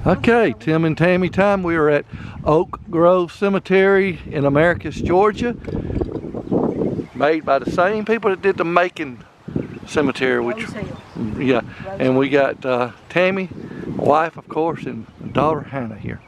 Okay, Tim and Tammy time. We are at Oak Grove Cemetery in Americus, Georgia. Made by the same people that did the Macon Cemetery, which, yeah. And we got Tammy, wife of course, and daughter Hannah here.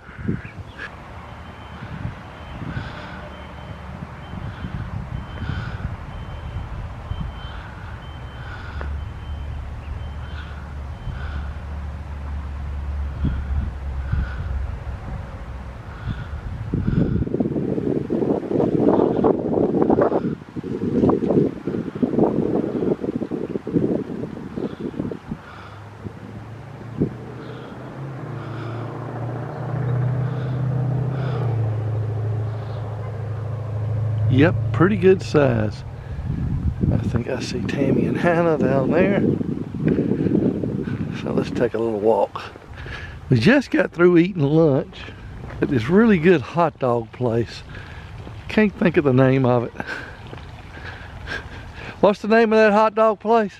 Yep, pretty good size. I think I see Tammy and Hannah down there. So let's take a little walk. We just got through eating lunch at this really good hot dog place. Can't think of the name of it. What's the name of that hot dog place?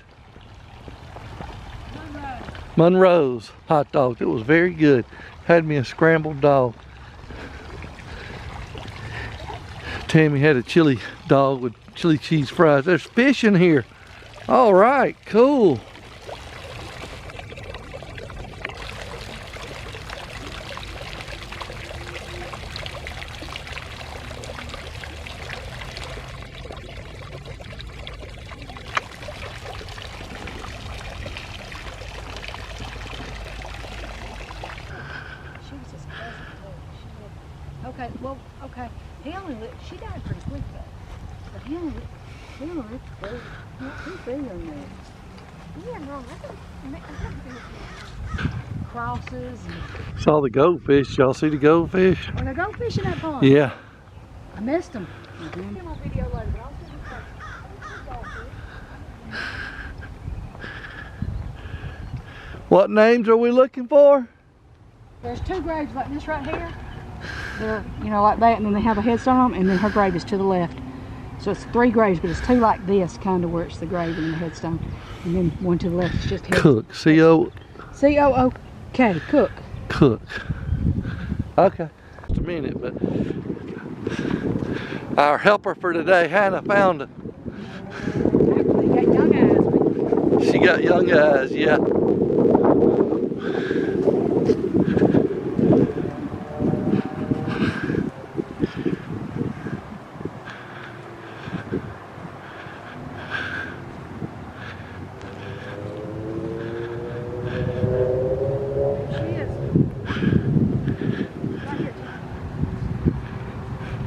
Monroe's hot dogs. It was very good. Had me a scrambled dog. Tammy had a chili dog with chili cheese fries. There's fish in here. All right, cool. Okay, well, okay. He only lived, she died pretty quick though. But he only lived for crosses and Saw the goldfish. Y'all see the goldfish? when I go fishing that pond. Yeah. I missed them. What names are we looking for? There's two graves like this right here. They're, you know, like that, and then they have a headstone on them, and then her grave is to the left. So it's three graves, but it's two like this, kind of where it's the grave and the headstone. And then one to the left is just headstone. Cook. C-O-O-K. Cook. Cook. Okay. Just a minute, but our helper for today, Hannah, found it. Actually, got young eyes. She got young eyes, yeah.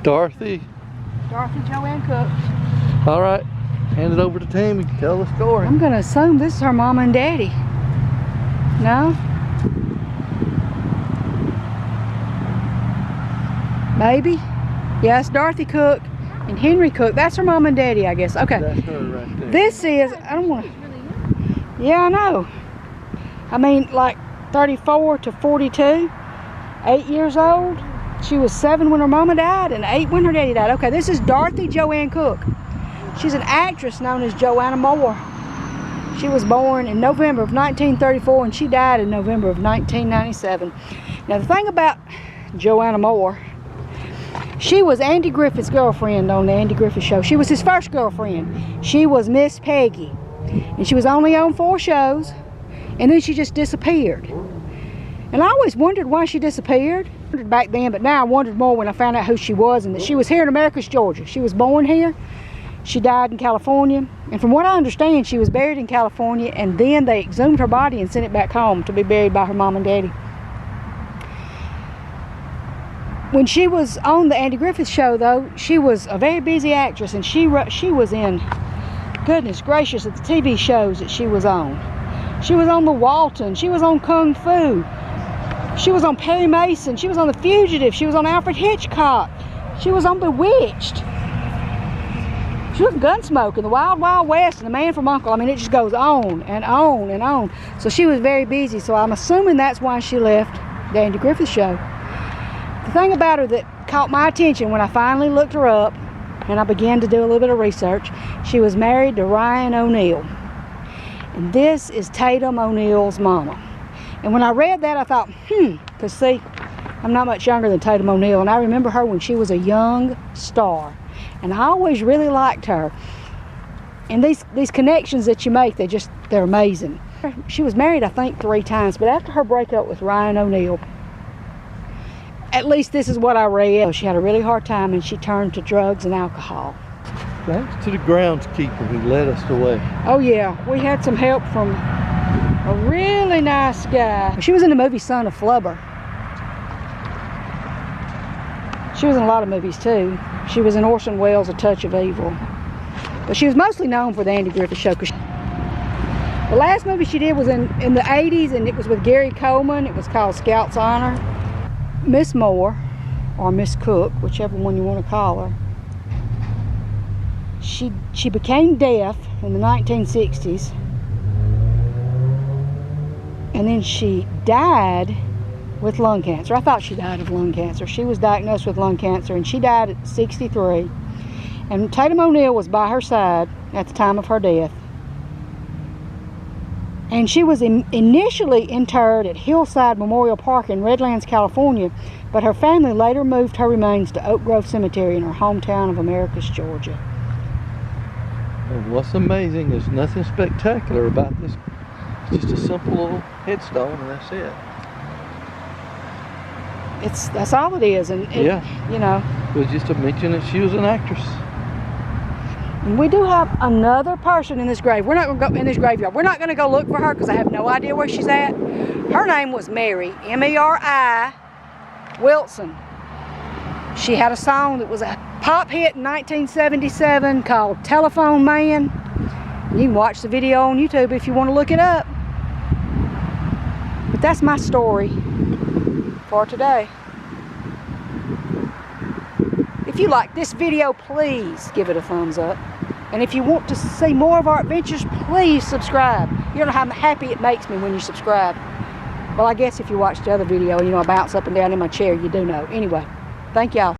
Dorothy Joanne Cook. All right, hand it over to Tammy. Tell the story. I'm gonna assume this is her mama and daddy. No? Maybe? Yeah, it's Dorothy Cook and Henry Cook. That's her mom and daddy, I guess. Okay. That's her right there. This is, I don't want to. Yeah, I know. I mean, like 34 to 42, 8 years old. She was 7 when her mama died and 8 when her daddy died. Okay, this is Dorothy Joanne Cook. She's an actress known as Joanna Moore. She was born in November of 1934 and she died in November of 1997. Now the thing about Joanna Moore, she was Andy Griffith's girlfriend on the Andy Griffith Show. She was his first girlfriend. She was Miss Peggy. And she was only on 4 shows and then she just disappeared. And I always wondered why she disappeared. Back then, but now I wondered more when I found out who she was and that she was here in Americus, Georgia. She was born here. She died in California. And from what I understand, she was buried in California and then they exhumed her body and sent it back home to be buried by her mom and daddy. When she was on the Andy Griffith Show, though, she was a very busy actress and she was in, goodness gracious, at the TV shows that she was on. She was on The Walton. She was on Kung Fu. She was on Perry Mason. She was on The Fugitive. She was on Alfred Hitchcock. She was on Bewitched. She was Gunsmoke in The Wild Wild West and The Man from U.N.C.L.E. I mean, it just goes on and on and on. So she was very busy. So I'm assuming that's why she left the Andy Griffith Show. The thing about her that caught my attention when I finally looked her up and I began to do a little bit of research, she was married to Ryan O'Neal. And this is Tatum O'Neal's mama. And when I read that, I thought, because see, I'm not much younger than Tatum O'Neal, and I remember her when she was a young star. And I always really liked her. And these connections that you make, they're amazing. She was married, I think, 3 times, but after her breakup with Ryan O'Neal, at least this is what I read, she had a really hard time and she turned to drugs and alcohol. Thanks to the groundskeeper who led us away. Oh yeah, we had some help from a really nice guy. She was in the movie Son of Flubber. She was in a lot of movies too. She was in Orson Welles' A Touch of Evil. But she was mostly known for the Andy Griffith Show. The last movie she did was in the 80s, and it was with Gary Coleman. It was called Scout's Honor. Miss Moore, or Miss Cook, whichever one you want to call her, she became deaf in the 1960s, and then she died with lung cancer. I thought she died of lung cancer. She was diagnosed with lung cancer, and she died at 63. And Tatum O'Neal was by her side at the time of her death. And she was initially interred at Hillside Memorial Park in Redlands, California, but her family later moved her remains to Oak Grove Cemetery in her hometown of Americus, Georgia. And what's amazing is nothing spectacular about this. It's just a simple little headstone, and that's it. That's all it is, and yeah, you know. It was just to mention that she was an actress. And we do have another person in this grave. We're not going to go in this graveyard. We're not going to go look for her because I have no idea where she's at. Her name was Mary, M-E-R-I, Wilson. She had a song that was a pop hit in 1977 called Telephone Man. You can watch the video on YouTube if you want to look it up. But that's my story for today. If you like this video, please give it a thumbs up. And if you want to see more of our adventures, please subscribe. You know how happy it makes me when you subscribe. Well, I guess if you watched the other video, you know, I bounce up and down in my chair, you do know. Anyway, thank y'all.